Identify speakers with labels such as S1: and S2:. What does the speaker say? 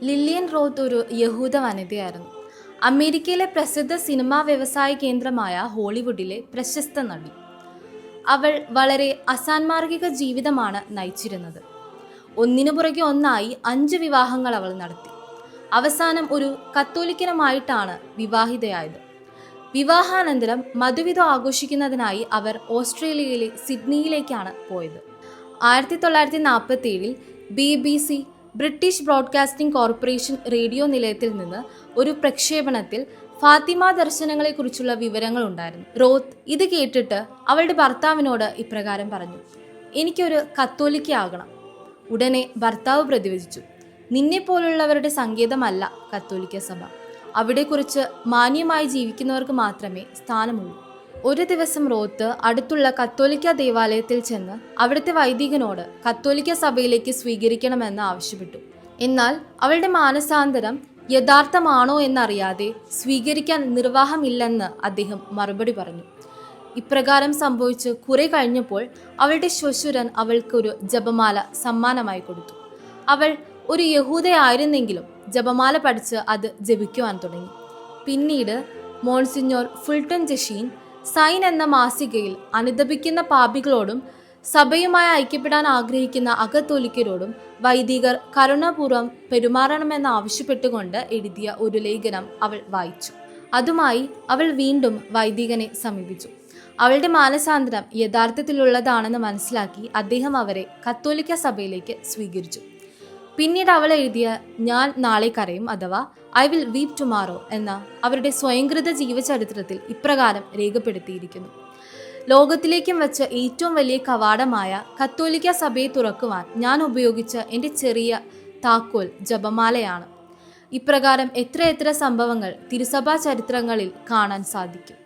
S1: Lillian റോത്ത് ഒരു യഹൂദ വനിതയായിരുന്നു. അമേരിക്കയിലെ പ്രസിദ്ധ സിനിമാ വ്യവസായ കേന്ദ്രമായ ഹോളിവുഡിലെ പ്രശസ്ത നടി. അവൾ വളരെ അസാൻമാർഗിക ജീവിതമാണ് നയിച്ചിരുന്നത്. ഒന്നിനു പുറകെ ഒന്നായി 5 വിവാഹങ്ങൾ അവൾ നടത്തി. അവസാനം ഒരു കത്തോലിക്കനുമായിട്ടാണ് വിവാഹിതയായത്. വിവാഹാനന്തരം മധുവിധം ആഘോഷിക്കുന്നതിനായി അവർ ഓസ്ട്രേലിയയിലെ സിഡ്നിയിലേക്കാണ് പോയത്. 1947 BBC British broadcasting corporation radio നിലയത്തിൽ നിന്ന് ഒരു പ്രക്ഷേപണത്തിൽ ഫാത്തിമ ദർശനങ്ങളെക്കുറിച്ചുള്ള വിവരങ്ങൾ ഉണ്ടായിരുന്നു. റോത്ത് ഇത് കേട്ടിട്ട് അവളുടെ ഭർത്താവിനോട് ഇപ്രകാരം പറഞ്ഞു: എനിക്കൊരു കത്തോലിക്കയാകണം. ഉടനെ ഭർത്താവ് പ്രതിവചിച്ചു: നിന്നെപ്പോലുള്ളവരുടെ സങ്കേതമല്ല കത്തോലിക്ക സഭ. അവിടെക്കുറിച്ച് മാന്യമായി ജീവിക്കുന്നവർക്ക് മാത്രമേ സ്ഥാനമുള്ളൂ. ഒരു ദിവസം റോത്ത് അടുത്തുള്ള കത്തോലിക്ക ദേവാലയത്തിൽ ചെന്ന് അവിടുത്തെ വൈദികനോട് കത്തോലിക്ക സഭയിലേക്ക് സ്വീകരിക്കണമെന്ന് ആവശ്യപ്പെട്ടു. എന്നാൽ അവളുടെ മാനസാന്തരം യഥാർത്ഥമാണോ എന്നറിയാതെ സ്വീകരിക്കാൻ നിർവാഹമില്ലെന്ന് അദ്ദേഹം മറുപടി പറഞ്ഞു. ഇപ്രകാരം സംഭവിച്ച് കുറെ കഴിഞ്ഞപ്പോൾ അവളുടെ ശ്വശുരൻ അവൾക്കൊരു ജപമാല സമ്മാനമായി കൊടുത്തു. അവൾ ഒരു യഹൂദയായിരുന്നെങ്കിലും ജപമാല പഠിച്ച് അത് ജപിക്കുവാൻ തുടങ്ങി. പിന്നീട് മോൺസിഞ്ഞോർ ഫുൾട്ടൺ ജഷീൻ സൈൻ എന്ന മാസികയിൽ അനുദപിക്കുന്ന പാപികളോടും സഭയുമായി ഐക്യപ്പെടാൻ ആഗ്രഹിക്കുന്ന അകത്തോലിക്കരോടും വൈദികർ കരുണാപൂർവ്വം പെരുമാറണമെന്ന് ആവശ്യപ്പെട്ടുകൊണ്ട് എഴുതിയ ഒരു ലേഖനം അവൾ വായിച്ചു. അതുമായി അവൾ വീണ്ടും വൈദികനെ സമീപിച്ചു. അവളുടെ മാനസാന്തരം യഥാർത്ഥത്തിലുള്ളതാണെന്ന് മനസ്സിലാക്കി അദ്ദേഹം അവരെ കത്തോലിക്ക സഭയിലേക്ക് സ്വീകരിച്ചു. പിന്നീട് അവൾ എഴുതിയ ഞാൻ നാളെ കരയും അഥവാ ഐ വിൽ വീപ് ടുമാറോ എന്ന അവരുടെ സ്വയംകൃത ജീവചരിത്രത്തിൽ ഇപ്രകാരം രേഖപ്പെടുത്തിയിരിക്കുന്നു: ലോകത്തിലേക്കും വെച്ച ഏറ്റവും വലിയ കവാടമായ കത്തോലിക്ക സഭയെ തുറക്കുവാൻ ഞാൻ ഉപയോഗിച്ച എൻ്റെ ചെറിയ താക്കോൽ ജപമാലയാണ്. ഇപ്രകാരം എത്രയെത്ര സംഭവങ്ങൾ തിരുസഭാ ചരിത്രങ്ങളിൽ കാണാൻ സാധിക്കും.